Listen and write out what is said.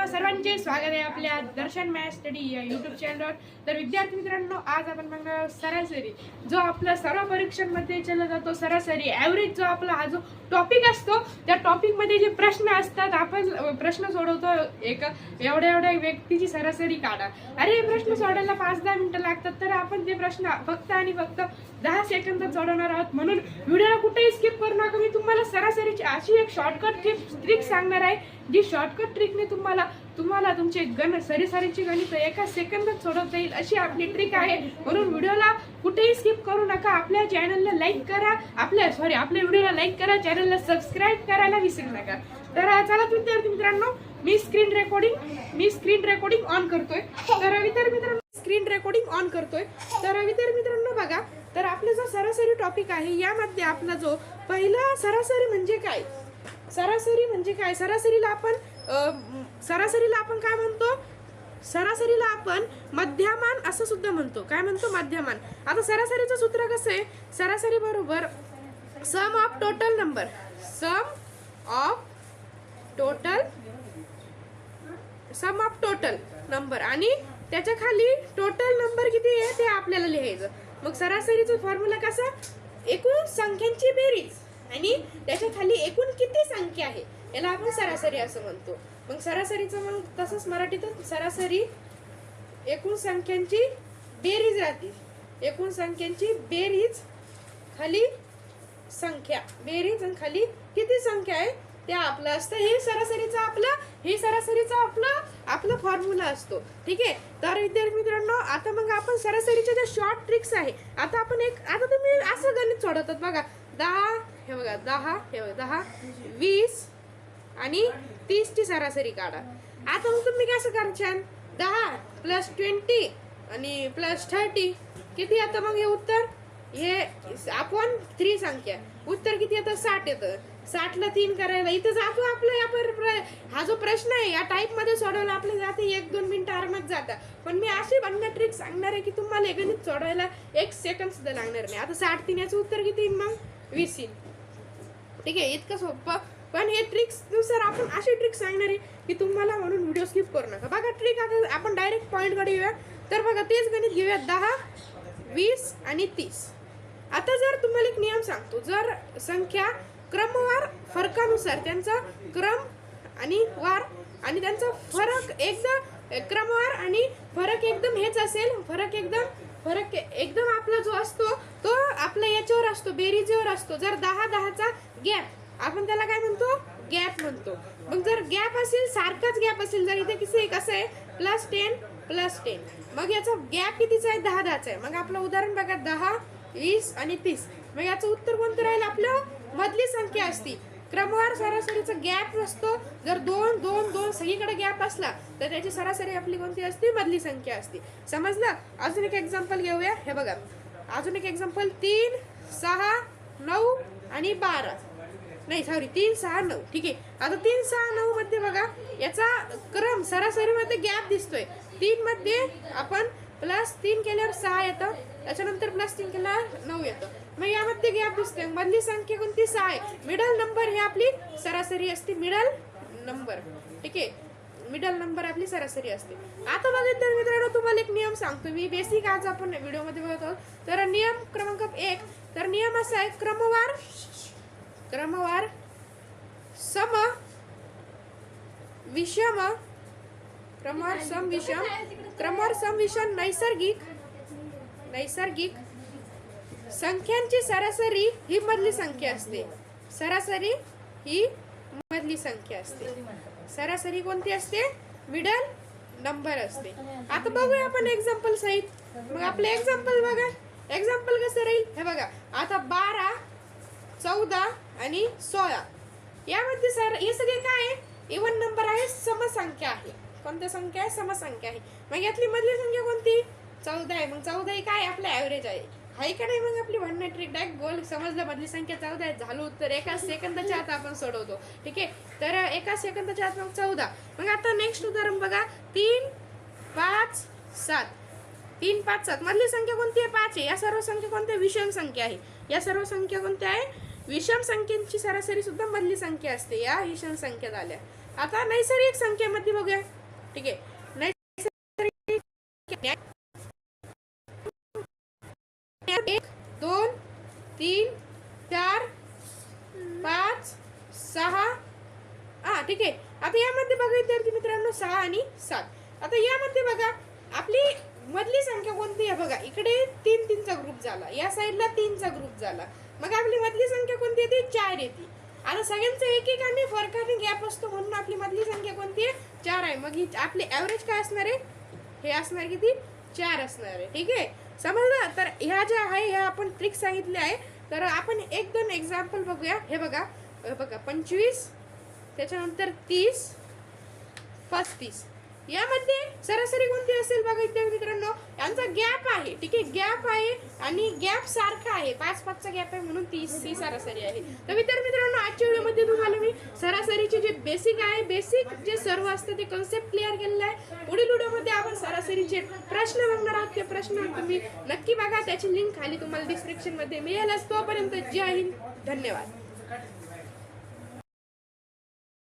सर्वांचे स्वागत आहे आपल्या दर्शन मॅथ स्टडी या यूट्यूब चॅनलवर। तर विद्यार्थी मित्रांनो, आज आपण बघणार सरासरी, जो आपला सर्व परीक्षांमध्ये केला जातो सरासरी ॲव्हरेज, जो आपला हा जो टॉपिक असतो, त्या टॉपिक मध्ये जे प्रश्न असतात, आपण प्रश्न सोडवतो। एक एवढ्या व्यक्तीची सरासरी काढा। अरे प्रश्न सोडवायला 5-10 मिनिटं लागतात, तर आपण ते प्रश्न फक्त आणि फक्त 10 सेकंदात सोडवणार आहोत। म्हणून व्हिडिओला कुठेही स्किप करू नका। मी तुम्हाला सरासरीची अशी एक शॉर्टकट ट्रिक सांगणार आहे, जी शॉर्टकट ट्रिकने तुम्हाला तुमचे सरासरीची गणित एका सेकंदात सोडवता येईल, अशी आपली ट्रिक आहे। म्हणून व्हिडिओला कुठेही स्किप करू नका। आपल्या चॅनलला लाईक करा, आपल्या व्हिडिओला लाईक करा, चॅनलला सबस्क्राईब करायला विसरू नका। तर चला विद्यार्थी मित्रांनो, मी स्क्रीन रेकॉर्डिंग ऑन करतोय। तर विद्यार्थी मित्रांनो, स्क्रीन रेकॉर्डिंग ऑन करतोय। तर विद्यार्थी मित्रांनो बघा, तर आपला जो सरासरी टॉपिक आहे, यामध्ये आपला जो पहिला सरासरी म्हणजे काय, सरासरीला आपण काय म्हणतो, सरासरीला आपण मध्यमान असं सुद्धा म्हणतो। काय म्हणतो? मध्यमान। आता सरासरीचं सूत्र कसं आहे? सरासरी बरोबर सम ऑफ टोटल नंबर आणि त्याच्या खाली टोटल नंबर किती आहे ते आपल्याला लिहायचं। मग सरासरीचा फॉर्म्युला कसा? एकूण संख्यांची बेरीज आणि त्याच्या खाली एकूण किती संख्या आहे, याला आपण सरासरी असं म्हणतो। मग सरासरीचं मग तसंच मराठीतून सरासरी एकूण संख्यांची बेरीज राहते। एकूण संख्यांची बेरीज खाली संख्या, बेरीज आणि खाली किती संख्या आहे ते आपलं असतं। हे सरासरीचा आपला फॉर्म्युला असतो। ठीक आहे। तर विद्यार्थी मित्रांनो, आता मग आपण सरासरीच्या ज्या शॉर्ट ट्रिक्स आहे, आता तुम्ही असं गणित सोडवतात बघा, 10 हे बघा 10 20 आणि 30 ची सरासरी काढा। आता मग तुम्ही कसं करशाल? 10 + 20 आणि +30 किती येतं? मग हे उत्तर, हे आपण 3 संख्या, उत्तर किती येतं? 60 येतं। 60 ला 3 करायला इथं जातो आपलं। हा जो प्रश्न आहे या टाईप मध्ये सोडवला आपलं जाते 1-2 मिनिटं आरामात जातात। पण मी अशी ट्रिक सांगणार आहे की तुम्हाला हे गणित सोडवायला 1 सेकंद सुद्धा लागणार नाही। आता 60 याचं उत्तर किती येईल? मग 20 येईल। ठीक आहे, इतकं सोपं। पण हे ट्रिक्स नुसार आपण अशी ट्रिक सांगणार आहे की तुम्हाला, म्हणून व्हिडिओ स्किप करू नका। बघा ट्रिक, आता आपण डायरेक्ट पॉईंट कडे येऊया। तर बघा, तेच गणित घेऊया, 10 20 आणि 30। आता जर तुम्हाला एक नियम सांगतो, जर संख्या क्रमवार फरकानुसार त्यांचा क्रम आणि वार आणि त्यांचा फरक एकदम क्रमवार आणि फरक एकदम हेच असेल, फरक एकदम आपला जो असतो तो आपल्या याच्यावर असतो, बेरीजवर असतो। जर 10-10चा गॅप, आपण त्याला काय म्हणतो? गॅप म्हणतो। मग जर गॅप असेल, सारखाच गॅप असेल, जर इथे कसं आहे +10 मग याचा गॅप कितीचा आहे? 10-10चा आहे। मग आपलं उदाहरण बघा, 10 20 आणि 30। मग याचं उत्तर कोणतं राहील? आपलं मधली संख्या असती। क्रमवार सरासरीचा गॅप असतो, जर 2-2-2 सगळीकडे गॅप असला तर त्याची सरासरी आपली कोणती असते? मधली संख्या असते। समजलं? अजून एक एक्झाम्पल घेऊया। हे बघा, अजून एक एक्झाम्पल, 3 6 9 आणि 12 नाही, सॉरी, 3 6 9। ठीक आहे। आता 3 6 9 मध्ये बघा, याचा क्रम सरासरीमध्ये गॅप दिसतोय। 3 मध्ये आपण +3 केल्यावर 6 येतं, त्याच्यानंतर +3 केल्यावर 9 येतं। मग यामध्ये गॅप दिसतोय, मधली संख्या कोणती? 6 आहे। मिडल नंबर ही आपली सरासरी असते, मिडल नंबर। ठीक आहे, मिडल नंबर आपली सरासरी असते। आता बघा मित्रांनो, तुम्हाला एक नियम सांगतो मी, बेसिक आज आपण व्हिडिओमध्ये बघत आहोत। तर नियम क्रमांक 1, तर नियम असा आहे, क्रमवार सम विषम नैसर्गिक संख्यांची सरासरी ही मधली संख्या असते। सरासरी ही मधली संख्या असते। सरासरी कोणती असते? मिडल नंबर असते। आता बघूया आपण एक्झाम्पल सहित। मग आपलं एक्झाम्पल बघा, एक्झाम्पल कसं राहील? हे बघा, आता 12 14 आणि 16 यामध्ये हे सगळे काय आहे? इव्हन नंबर आहे, समसंख्या आहे। कोणत्या संख्या आहे? समसंख्या आहे। मग यातली मधली संख्या कोणती? 14 आहे। मग 14 ही काय? आपलं ॲव्हरेज आहे का नाही? मग आपली ट्रिक डायरेक्ट गोल समजलं, मधली संख्या 14 आहे, झालं उत्तर। एका सेकंदाच्या आत आपण सोडवतो। ठीक आहे, तर एका सेकंदाच्या आत मग 14। मग आता नेक्स्ट उदाहरण बघा, 3 5 7 3 5 7 मधली संख्या कोणती आहे? 5 आहे। या सर्व संख्या कोणत्या? विषम संख्या आहे। या सर्व संख्या कोणत्या आहे? विषम संख्यांची सरासरी सुद्धा मधली संख्या असते, या विषम संख्या झाल्या। आता नैसर्गिक संख्येमध्ये बघूया. ठीक आहे, नैसर्गिक 1 2 3 4 5 6. ठीक आहे. आता यामध्ये बघा विद्यार्थी मित्रांनो 6 आणि 7. आता यामध्ये बघा आपली मधली संख्या कोणती आहे बघा. इकडे 3चा ग्रुप झाला, या साईडला 3चा ग्रुप झाला. मग आपली मधली संख्या कोणती येते? 4 येते. आता सगळ्यांचा एक आणि फरकाने गॅप असतो म्हणून आपली मधली संख्या कोणती आहे? 4 आहे. मग ही आपली ॲव्हरेज काय असणार आहे? हे असणार किती? 4 असणार आहे. ठीक आहे, समजलं? तर ह्या ज्या आहे ह्या आपण ट्रिक सांगितल्या आहे. तर आपण 1-2 एक्झाम्पल बघूया. हे बघा 25, त्याच्यानंतर 30, 35. यामध्ये सरासरी कोणती असेल बघा विद्यार्थी मित्रांनो. यांचा गॅप आहे. ठीक आहे, गॅप आहे आणि गॅप सारखा आहे. 5-5चा गॅप आहे म्हणून 30 ही सरासरी आहे. तर विद्यार्थी मित्रांनो आजच्या व्हिडिओमध्ये तुम्हाला मी सरासरीचे जे बेसिक आहे, बेसिक जे सर्व असते ते कन्सेप्ट क्लिअर केलेला आहे. पुढील व्हिडिओमध्ये आपण सरासरीचे प्रश्न बघणार आहोत. ते प्रश्न तुम्ही नक्की बघा, त्याची लिंक खाली तुम्हाला डिस्क्रिप्शन मध्ये मिळेलच. तोपर्यंत जय हिंद, धन्यवाद.